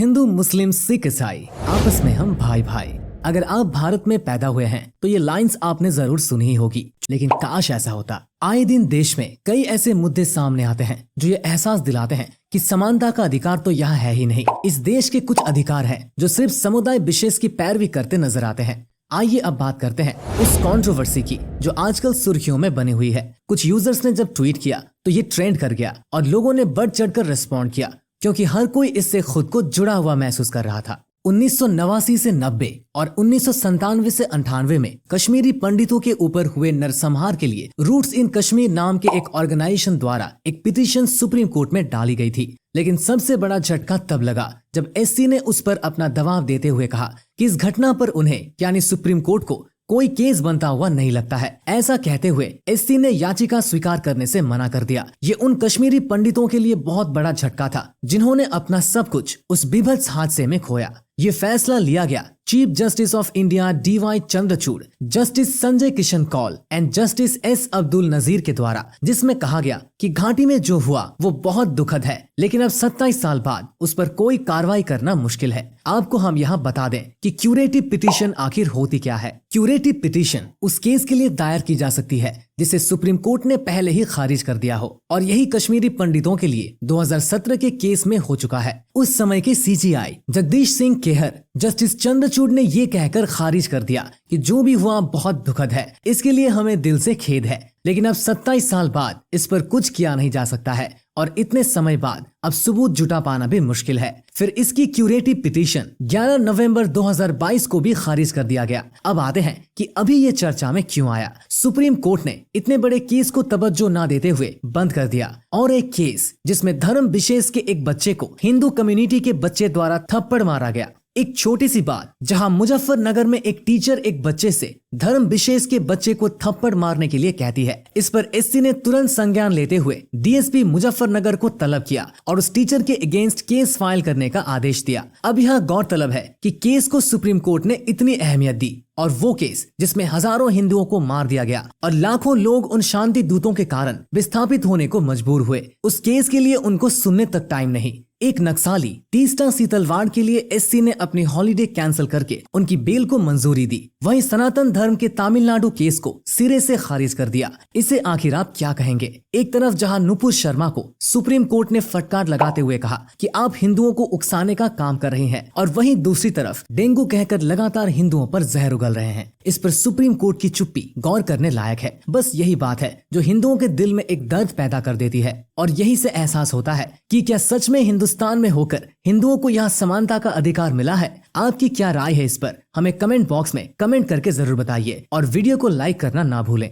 हिंदू, मुस्लिम, सिख, ईसाई, आपस में हम भाई भाई। अगर आप भारत में पैदा हुए हैं तो ये लाइंस आपने जरूर सुनी ही होगी, लेकिन काश ऐसा होता। आए दिन देश में कई ऐसे मुद्दे सामने आते हैं जो ये एहसास दिलाते हैं कि समानता का अधिकार तो यहाँ है ही नहीं। इस देश के कुछ अधिकार हैं जो सिर्फ समुदाय विशेष की पैरवी करते नजर आते हैं। आइए अब बात करते हैं उस कंट्रोवर्सी की जो आजकल सुर्खियों में बनी हुई है। कुछ यूजर्स ने जब ट्वीट किया तो ये ट्रेंड कर गया और लोगों ने बढ़ चढ़कर रिस्पॉन्ड किया, क्योंकि हर कोई इससे खुद को जुड़ा हुआ महसूस कर रहा था। 1989 से 90 और 1997 से 98 में कश्मीरी पंडितों के ऊपर हुए नरसंहार के लिए रूट्स इन कश्मीर नाम के एक ऑर्गेनाइजेशन द्वारा एक पिटीशन सुप्रीम कोर्ट में डाली गई थी। लेकिन सबसे बड़ा झटका तब लगा जब एससी ने उस पर अपना दबाव देते हुए कहा कि इस घटना पर उन्हें यानी सुप्रीम कोर्ट को कोई केस बनता हुआ नहीं लगता है। ऐसा कहते हुए एससी ने याचिका स्वीकार करने से मना कर दिया। ये उन कश्मीरी पंडितों के लिए बहुत बड़ा झटका था जिन्होंने अपना सब कुछ उस बीभत्स हादसे में खोया। ये फैसला लिया गया chief justice of India DY Chandrachud, justice Sanjay Kishan Kaul and justice S Abdul Nazeer के द्वारा, जिसमें कहा गया कि घाटी में जो हुआ वो बहुत दुखद है, लेकिन अब 27 साल बाद उस पर कोई कार्रवाई करना मुश्किल है। आपको हम यहाँ बता दें कि क्यूरेटिव पिटीशन आखिर होती क्या है। क्यूरेटिव पिटीशन उस केस के लिए दायर की जा सकती है जिसे सुप्रीम कोर्ट ने पहले ही खारिज कर दिया हो, और यही कश्मीरी पंडितों के लिए 2017 के केस में हो चुका है। उस समय के CJI जगदीश सिंह केहर जस्टिस चंद्रचूड़ ने ये कहकर खारिज कर दिया कि जो भी हुआ बहुत दुखद है, इसके लिए हमें दिल से खेद है, लेकिन अब 27 साल बाद इस पर कुछ किया नहीं जा सकता है और इतने समय बाद अब सबूत जुटा पाना भी मुश्किल है। फिर इसकी क्यूरेटिव पिटीशन 11 नवंबर 2022 को भी खारिज कर दिया गया। अब आते हैं कि अभी ये चर्चा में क्यों आया। सुप्रीम कोर्ट ने इतने बड़े केस को तवज्जो न देते हुए बंद कर दिया, और एक केस जिसमें धर्म विशेष के एक बच्चे को हिंदू कम्युनिटी के बच्चे द्वारा थप्पड़ मारा गया। एक छोटी सी बात जहां मुजफ्फरनगर में एक टीचर एक बच्चे से धर्म विशेष के बच्चे को थप्पड़ मारने के लिए कहती है। इस पर एससी ने तुरंत संज्ञान लेते हुए DSP मुजफ्फरनगर को तलब किया और उस टीचर के अगेंस्ट केस फाइल करने का आदेश दिया। अब यहाँ गौरतलब है कि केस को सुप्रीम कोर्ट ने इतनी अहमियत दी, और वो केस जिसमें हजारों हिंदुओं को मार दिया गया और लाखों लोग उन शांति दूतों के कारण विस्थापित होने को मजबूर हुए, उस केस के लिए उनको सुनने तक टाइम नहीं। एक नक्सली तीस्ता सीतलवाड़ के लिए एससी ने अपनी हॉलिडे कैंसिल करके उनकी बेल को मंजूरी दी। वहीं सनातन धर्म के तमिलनाडु केस को सिरे से खारिज कर दिया। इसे आखिर आप क्या कहेंगे? एक तरफ जहां नुपुर शर्मा को सुप्रीम कोर्ट ने फटकार लगाते हुए कहा कि आप हिंदुओं को उकसाने का काम कर रहे हैं, और वहीं दूसरी तरफ डेंगू कहकर लगातार हिंदुओं पर जहर उगल रहे हैं। इस पर सुप्रीम कोर्ट की चुप्पी गौर करने लायक है। बस यही बात है जो हिंदुओं के दिल में एक दर्द पैदा कर देती है, और यही से एहसास होता है कि क्या सच में हिंदुस्तान में होकर हिंदुओं को यहाँ समानता का अधिकार मिला है। आपकी क्या राय है इस पर? हमें कमेंट बॉक्स में कमेंट करके जरूर बताइए, और वीडियो को लाइक करना ना भूलें।